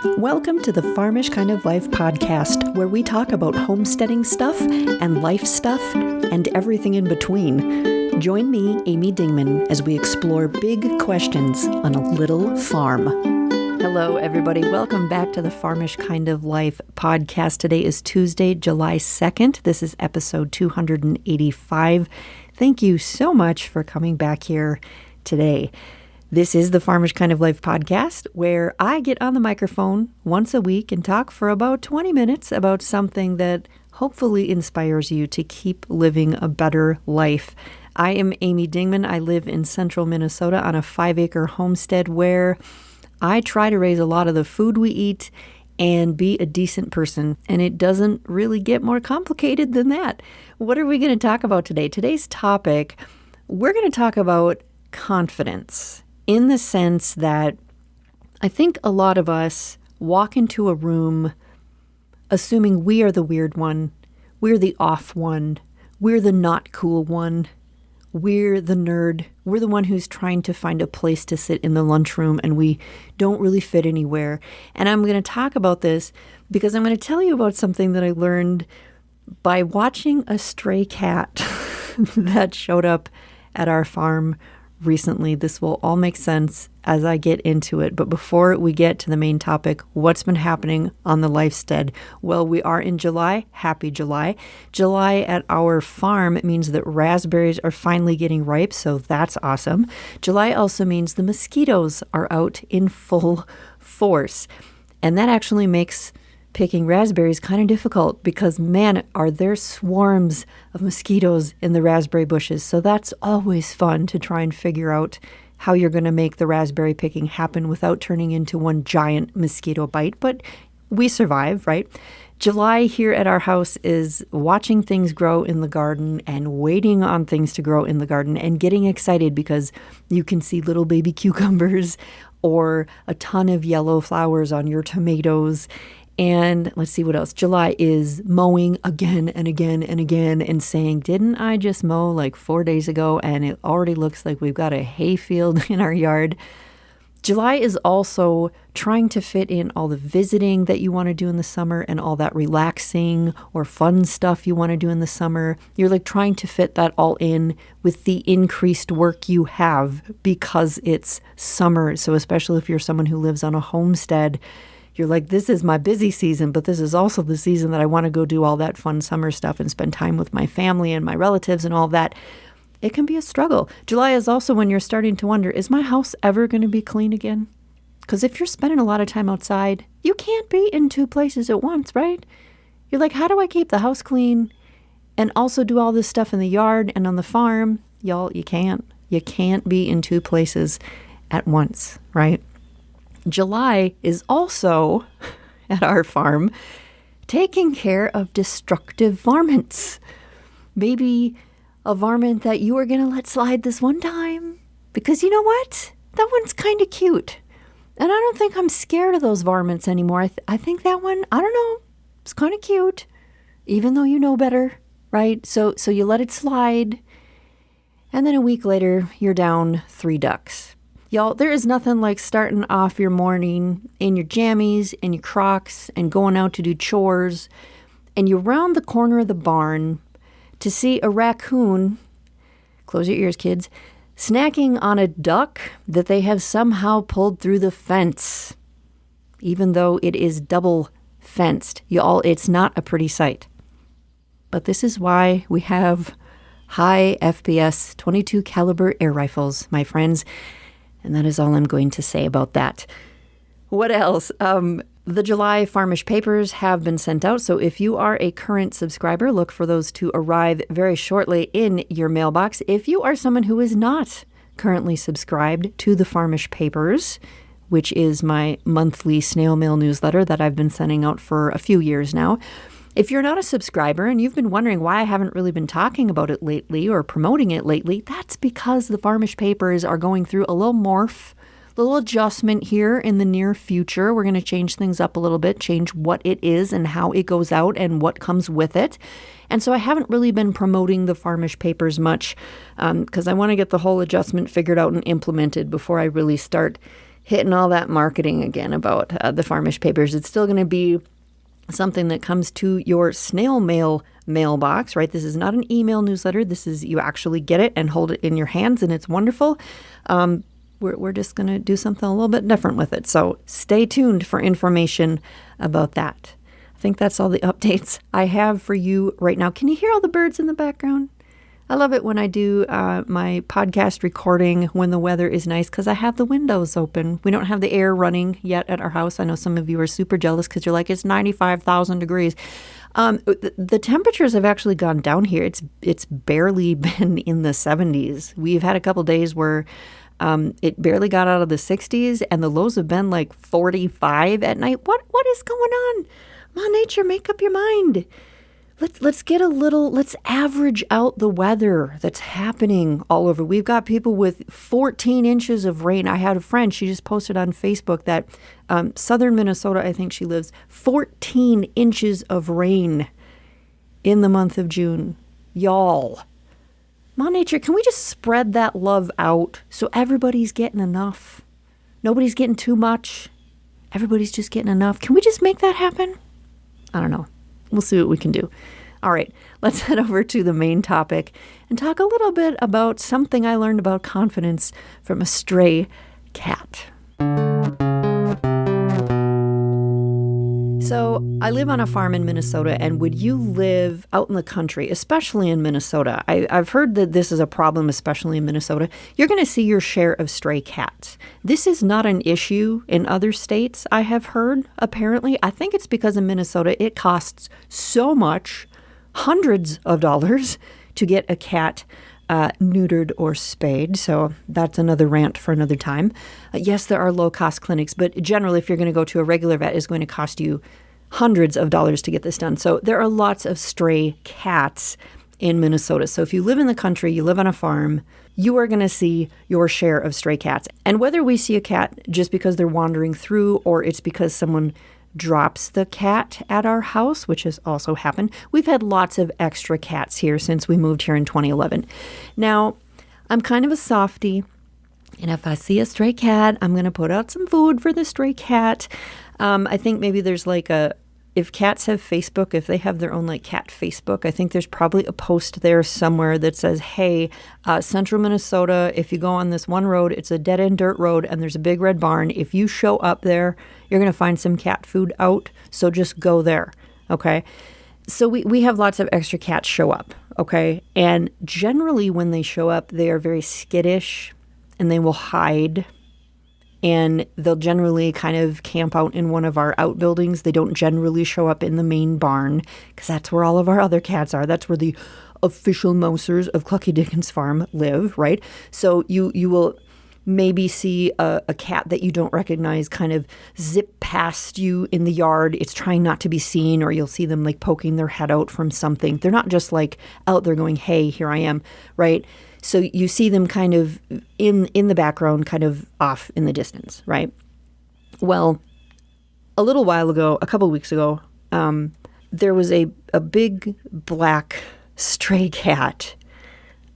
Welcome to the Farmish Kind of Life podcast, where we talk about homesteading stuff and life stuff and everything in between. Join me, Amy Dingman, as we explore big questions on a little farm. Hello, everybody. Welcome back to the Farmish Kind of Life podcast. Today is Tuesday, July 2nd. This is episode 285. Thank you so much for coming back here today. This is the Farmish Kind of Life podcast, where I get on the microphone once a week and talk for about 20 minutes about something that hopefully inspires you to keep living a better life. I am Amy Dingman. I live in central Minnesota on a 5-acre homestead where I try to raise a lot of the food we eat and be a decent person. And it doesn't really get more complicated than that. What are we going to talk about today? Today's topic, we're going to talk about confidence. In the sense that I think a lot of us walk into a room assuming we are the weird one, we're the off one, we're the not cool one, we're the nerd, we're the one who's trying to find a place to sit in the lunchroom and we don't really fit anywhere. And I'm going to talk about this because I'm going to tell you about something that I learned by watching a stray cat that showed up at our farm recently. This will all make sense as I get into it. But before we get to the main topic, what's been happening on the Lifestead? Well, we are in July. Happy July. July at our farm means that raspberries are finally getting ripe, so that's awesome. July also means the mosquitoes are out in full force. And that actually makes picking raspberries kind of difficult because, man, are there swarms of mosquitoes in the raspberry bushes. So that's always fun to try and figure out how you're going to make the raspberry picking happen without turning into one giant mosquito bite. But we survive, right? July here at our house is watching things grow in the garden and waiting on things to grow in the garden and getting excited because you can see little baby cucumbers or a ton of yellow flowers on your tomatoes. And let's see what else. July is mowing again and again and again and saying, didn't I just mow like 4 days ago and it already looks like we've got a hay field in our yard. July is also trying to fit in all the visiting that you want to do in the summer and all that relaxing or fun stuff you want to do in the summer. You're like trying to fit that all in with the increased work you have because it's summer. So especially if you're someone who lives on a homestead, you're like, this is my busy season, but this is also the season that I want to go do all that fun summer stuff and spend time with my family and my relatives and all that. It can be a struggle. July is also when you're starting to wonder, is my house ever going to be clean again? Because if you're spending a lot of time outside, you can't be in 2 places at once, right? You're like, how do I keep the house clean and also do all this stuff in the yard and on the farm? Y'all, you can't. You can't be in 2 places at once, right? July is also, at our farm, taking care of destructive varmints. Maybe a varmint that you are going to let slide this one time. Because you know what? That one's kind of cute. And I don't think I'm scared of those varmints anymore. I think that one, I don't know, it's kind of cute. Even though you know better, right? So you let it slide. And then a week later, you're down 3 ducks. Y'all, there is nothing like starting off your morning in your jammies and your Crocs and going out to do chores, and you round the corner of the barn to see a raccoon, close your ears, kids, snacking on a duck that they have somehow pulled through the fence. Even though it is double fenced, y'all, it's not a pretty sight. But this is why we have high FPS 22 caliber air rifles, my friends. And that is all I'm going to say about that. What else? The July Farmish papers have been sent out. So if you are a current subscriber, look for those to arrive very shortly in your mailbox. If you are someone who is not currently subscribed to the Farmish papers, which is my monthly snail mail newsletter that I've been sending out for a few years now, if you're not a subscriber and you've been wondering why I haven't really been talking about it lately or promoting it lately, that's because the Farmish papers are going through a little morph, a little adjustment here in the near future. We're going to change things up a little bit, change what it is and how it goes out and what comes with it. And so I haven't really been promoting the Farmish papers much because I want to get the whole adjustment figured out and implemented before I really start hitting all that marketing again about the Farmish papers. It's still going to be something that comes to your snail mail mailbox, right? This is not an email newsletter. This is, you actually get it and hold it in your hands, and it's wonderful. We're just going to do something a little bit different with it. So stay tuned for information about that. I think that's all the updates I have for you right now. Can you hear all the birds in the background? I love it when I do my podcast recording when the weather is nice because I have the windows open. We don't have the air running yet at our house. I know some of you are super jealous because you're like, it's 95,000 degrees. The temperatures have actually gone down here. It's barely been in the 70s. We've had a couple days where it barely got out of the 60s, and the lows have been like 45 at night. What is going on? Mom Nature, make up your mind. Let's average out the weather that's happening all over. We've got people with 14 inches of rain. I had a friend, she just posted on Facebook that southern Minnesota, I think she lives, 14 inches of rain in the month of June. Y'all. Mom Nature, can we just spread that love out so everybody's getting enough? Nobody's getting too much. Everybody's just getting enough. Can we just make that happen? I don't know. We'll see what we can do. All right, let's head over to the main topic and talk a little bit about something I learned about confidence from a stray cat. So I live on a farm in Minnesota, and would you live out in the country, especially in Minnesota? I've heard that this is a problem, especially in Minnesota. You're going to see your share of stray cats. This is not an issue in other states, I have heard, apparently. I think it's because in Minnesota it costs so much, hundreds of dollars, to get a cat neutered or spayed. So that's another rant for another time. Yes, there are low-cost clinics, but generally if you're going to go to a regular vet, it's going to cost you hundreds of dollars to get this done. So there are lots of stray cats in Minnesota. So if you live in the country, you live on a farm, you are going to see your share of stray cats. And whether we see a cat just because they're wandering through or it's because someone drops the cat at our house, which has also happened. We've had lots of extra cats here since we moved here in 2011. Now, I'm kind of a softie, and if I see a stray cat, I'm going to put out some food for the stray cat. I think maybe there's like if cats have Facebook, if they have their own like cat Facebook, I think there's probably a post there somewhere that says, hey, central Minnesota, if you go on this one road, it's a dead-end dirt road and there's a big red barn. If you show up there, you're going to find some cat food out. So just go there. Okay. So we have lots of extra cats show up. Okay. And generally when they show up, they are very skittish and they will hide. And they'll generally kind of camp out in one of our outbuildings. They don't generally show up in the main barn because that's where all of our other cats are. That's where the official mousers of Clucky Dickens Farm live, right? So you will maybe see a cat that you don't recognize kind of zip past you in the yard. It's trying not to be seen, or you'll see them like poking their head out from something. They're not just like out there going, hey, here I am, right? So you see them kind of in the background, kind of off in the distance, right? Well, a little while ago, a couple weeks ago, there was a big black stray cat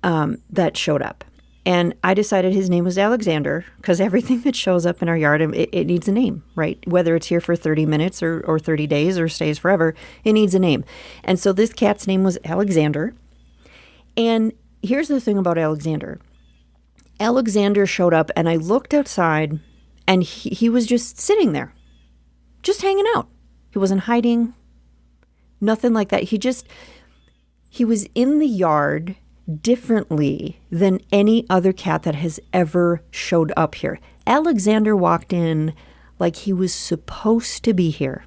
that showed up. And I decided his name was Alexander because everything that shows up in our yard, it needs a name, right? Whether it's here for 30 minutes or 30 days or stays forever, it needs a name. And so this cat's name was Alexander. And here's the thing about Alexander. Alexander showed up and I looked outside and he was just sitting there, just hanging out. He wasn't hiding, nothing like that. He was in the yard differently than any other cat that has ever showed up here. Alexander walked in like he was supposed to be here,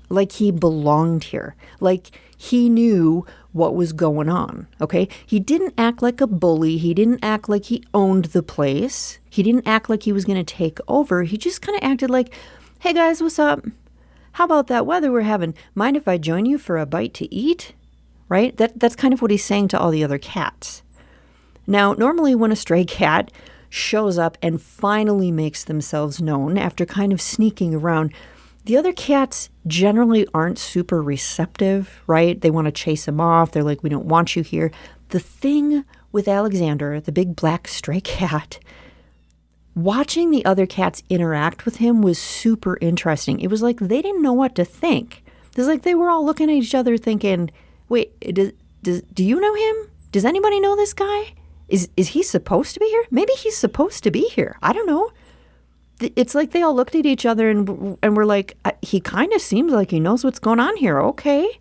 like he belonged here, like he knew what was going on, okay? He didn't act like a bully. He didn't act like he owned the place. He didn't act like he was going to take over. He just kind of acted like, hey guys, what's up? How about that weather we're having? Mind if I join you for a bite to eat? Right? That's kind of what he's saying to all the other cats. Now, normally when a stray cat shows up and finally makes themselves known after kind of sneaking around, the other cats generally aren't super receptive, right? They want to chase him off. They're like, we don't want you here. The thing with Alexander, the big black stray cat, watching the other cats interact with him was super interesting. It was like they didn't know what to think. It was like they were all looking at each other thinking, wait, do you know him? Does anybody know this guy? Is he supposed to be here? Maybe he's supposed to be here. I don't know. It's like they all looked at each other and were like, he kind of seems like he knows what's going on here. Okay.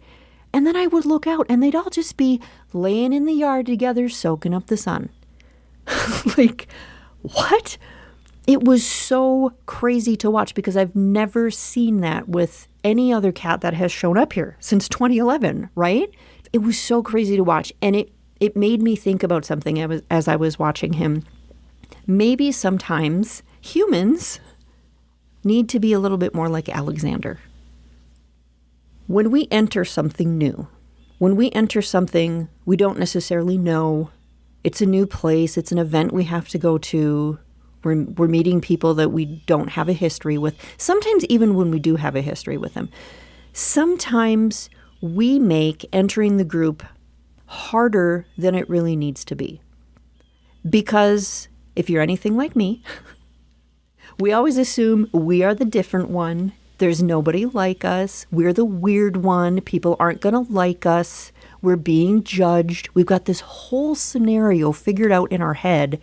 And then I would look out and they'd all just be laying in the yard together, soaking up the sun. Like, what? It was so crazy to watch because I've never seen that with any other cat that has shown up here since 2011, right? It was so crazy to watch. And it made me think about something as I was watching him. Maybe sometimes humans need to be a little bit more like Alexander. When we enter something new, when we enter something we don't necessarily know, it's a new place, it's an event we have to go to, we're meeting people that we don't have a history with, sometimes even when we do have a history with them, sometimes we make entering the group harder than it really needs to be. Because if you're anything like me, we always assume we are the different one. There's nobody like us. We're the weird one. People aren't going to like us. We're being judged. We've got this whole scenario figured out in our head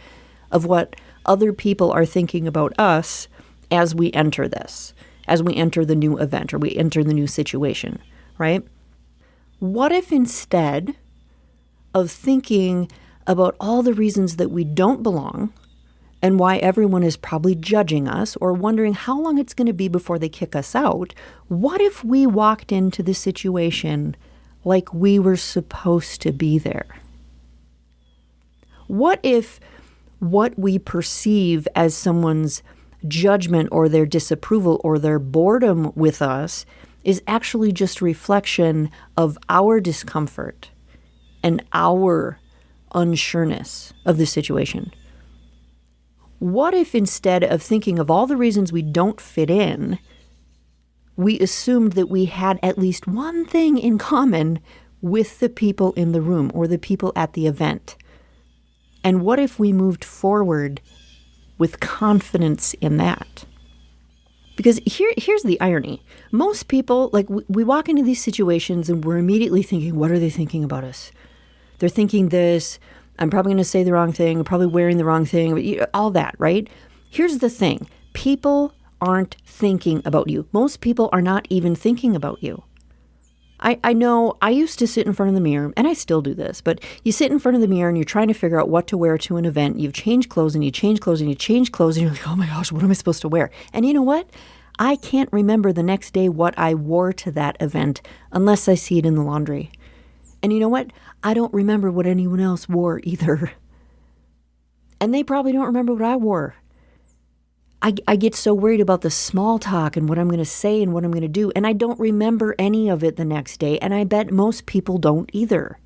of what other people are thinking about us as we enter this, as we enter the new event or we enter the new situation, right? What if instead of thinking about all the reasons that we don't belong and why everyone is probably judging us or wondering how long it's going to be before they kick us out, what if we walked into the situation like we were supposed to be there? What if what we perceive as someone's judgment or their disapproval or their boredom with us is actually just a reflection of our discomfort and our unsureness of the situation? What if instead of thinking of all the reasons we don't fit in, we assumed that we had at least one thing in common with the people in the room or the people at the event? And what if we moved forward with confidence in that? Because here's the irony. Most people, like we walk into these situations and we're immediately thinking, what are they thinking about us? They're thinking this, I'm probably going to say the wrong thing, I'm probably wearing the wrong thing, all that, right? Here's the thing. People aren't thinking about you. Most people are not even thinking about you. I know I used to sit in front of the mirror, and I still do this, but you sit in front of the mirror and you're trying to figure out what to wear to an event. You've changed clothes and you change clothes and you change clothes and you're like, oh my gosh, what am I supposed to wear? And you know what? I can't remember the next day what I wore to that event unless I see it in the laundry. And you know what? I don't remember what anyone else wore either. And they probably don't remember what I wore. I get so worried about the small talk and what I'm going to say and what I'm going to do, and I don't remember any of it the next day, and I bet most people don't either.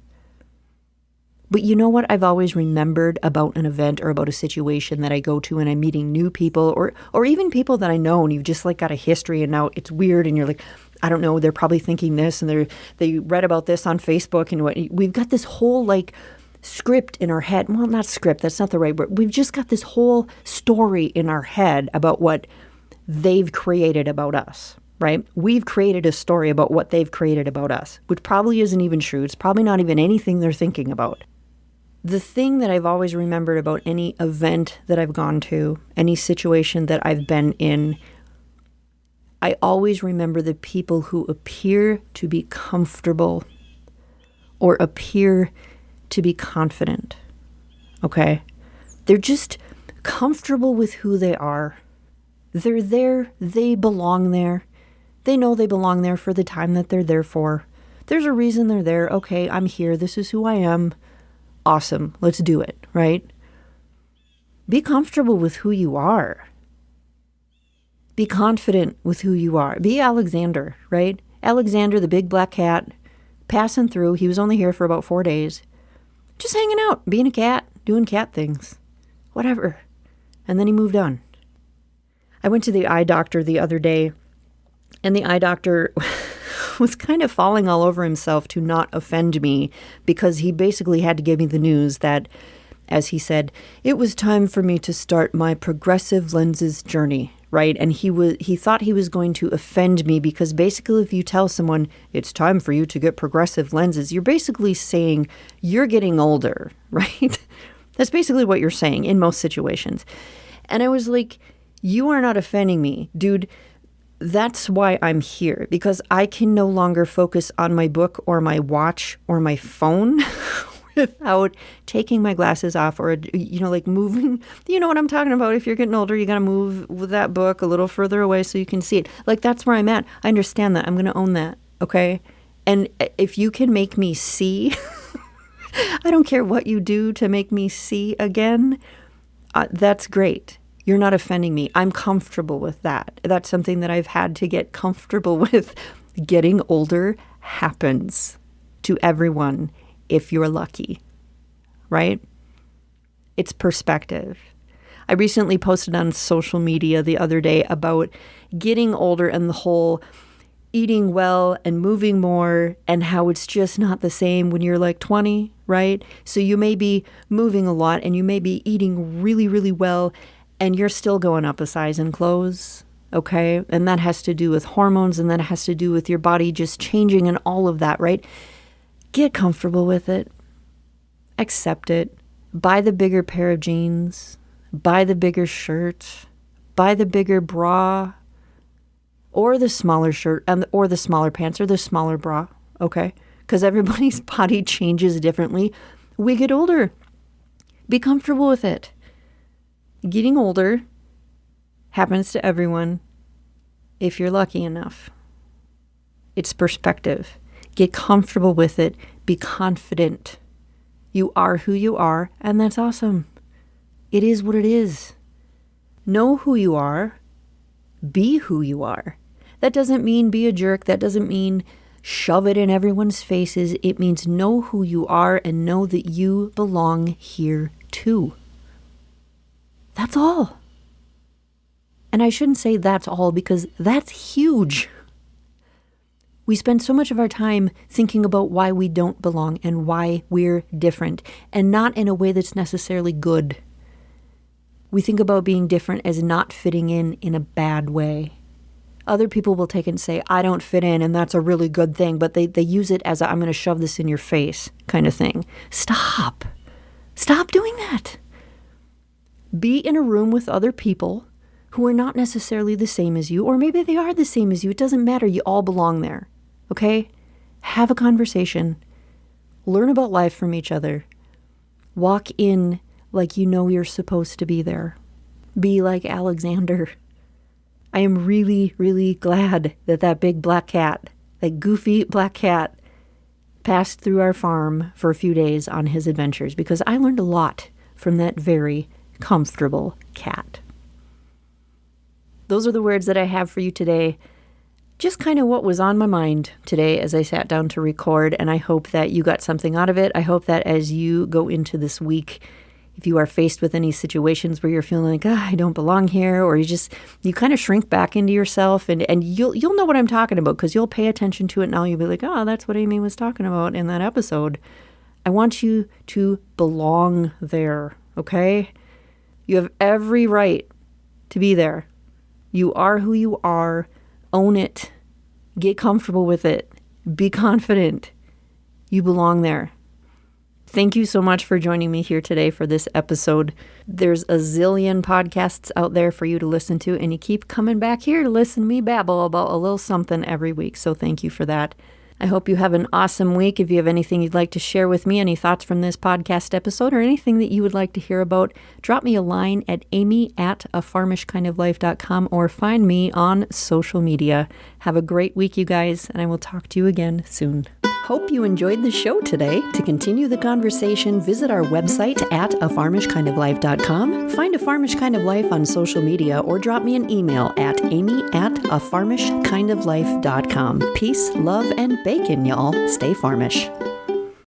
But you know what I've always remembered about an event or about a situation that I go to and I'm meeting new people or even people that I know and you've just like got a history and now it's weird and you're like, I don't know, they're probably thinking this and they read about this on Facebook and what we've got this whole like script in our head. Well, not script, that's not the right word. We've just got this whole story in our head about what they've created about us, right? We've created a story about what they've created about us, which probably isn't even true. It's probably not even anything they're thinking about. The thing that I've always remembered about any event that I've gone to, any situation that I've been in, I always remember the people who appear to be comfortable or appear to be confident, okay? They're just comfortable with who they are. They're there, they belong there. They know they belong there for the time that they're there for. There's a reason they're there. Okay, I'm here, this is who I am. Awesome, let's do it, right? Be comfortable with who you are. Be confident with who you are. Be Alexander, right? Alexander, the big black cat, passing through. He was only here for about 4 days. Just hanging out, being a cat, doing cat things, whatever. And then he moved on. I went to the eye doctor the other day, and the eye doctor was kind of falling all over himself to not offend me because he basically had to give me the news that as he said, it was time for me to start my progressive lenses journey, right? And he thought he was going to offend me because basically if you tell someone it's time for you to get progressive lenses, you're basically saying you're getting older, right? That's basically what you're saying in most situations. And I was like, you are not offending me, dude. That's why I'm here, because I can no longer focus on my book or my watch or my phone without taking my glasses off or, like moving. You know what I'm talking about? If you're getting older, you got to move with that book a little further away so you can see it. Like, that's where I'm at. I understand that. I'm going to own that. Okay. And if you can make me see, I don't care what you do to make me see again. That's great. You're not offending me. I'm comfortable with that. That's something that I've had to get comfortable with. Getting older happens to everyone if you're lucky, right? It's perspective. I recently posted on social media the other day about getting older and the whole eating well and moving more and how it's just not the same when you're like 20, right? So you may be moving a lot and you may be eating really, really well, and you're still going up a size in clothes, okay? And that has to do with hormones, and that has to do with your body just changing and all of that, right? Get comfortable with it. Accept it. Buy the bigger pair of jeans. Buy the bigger shirt. Buy the bigger bra. Or the smaller shirt, or the smaller pants, or the smaller bra, okay? Because everybody's body changes differently. We get older. Be comfortable with it. Getting older happens to everyone if you're lucky enough. It's perspective. Get comfortable with it. Be confident. You are who you are, and that's awesome. It is what it is. Know who you are. Be who you are. That doesn't mean be a jerk. That doesn't mean shove it in everyone's faces. It means know who you are and know that you belong here too. That's all. And I shouldn't say that's all, because that's huge. We spend so much of our time thinking about why we don't belong and why we're different, and not in a way that's necessarily good. We think about being different as not fitting in a bad way. Other people will take it and say, I don't fit in, and that's a really good thing, but they use it as I'm going to shove this in your face kind of thing. Stop. Stop doing that. Be in a room with other people who are not necessarily the same as you, or maybe they are the same as you. It doesn't matter. You all belong there. Okay? Have a conversation. Learn about life from each other. Walk in like you know you're supposed to be there. Be like Alexander. I am really, really glad that big black cat, that goofy black cat, passed through our farm for a few days on his adventures, because I learned a lot from that very comfortable cat. Those are the words that I have for you today. Just kind of what was on my mind today as I sat down to record, and I hope that you got something out of it. I hope that as you go into this week, if you are faced with any situations where you're feeling like, I don't belong here, or you kind of shrink back into yourself, and you'll know what I'm talking about, because you'll pay attention to it now. You'll be like, oh, that's what Amy was talking about in that episode. I want you to belong there, okay? You have every right to be there. You are who you are. Own it. Get comfortable with it. Be confident. You belong there. Thank you so much for joining me here today for this episode. There's a zillion podcasts out there for you to listen to, and you keep coming back here to listen to me babble about a little something every week. So thank you for that. I hope you have an awesome week. If you have anything you'd like to share with me, any thoughts from this podcast episode, or anything that you would like to hear about, drop me a line at amy@afarmishkindoflife.com, or find me on social media. Have a great week, you guys, and I will talk to you again soon. Hope you enjoyed the show today. To continue the conversation, visit our website at afarmishkindoflife.com, find A Farmish Kind of Life on social media, or drop me an email at amy@afarmishkindoflife.com. Peace, love, and bacon, y'all. Stay farmish.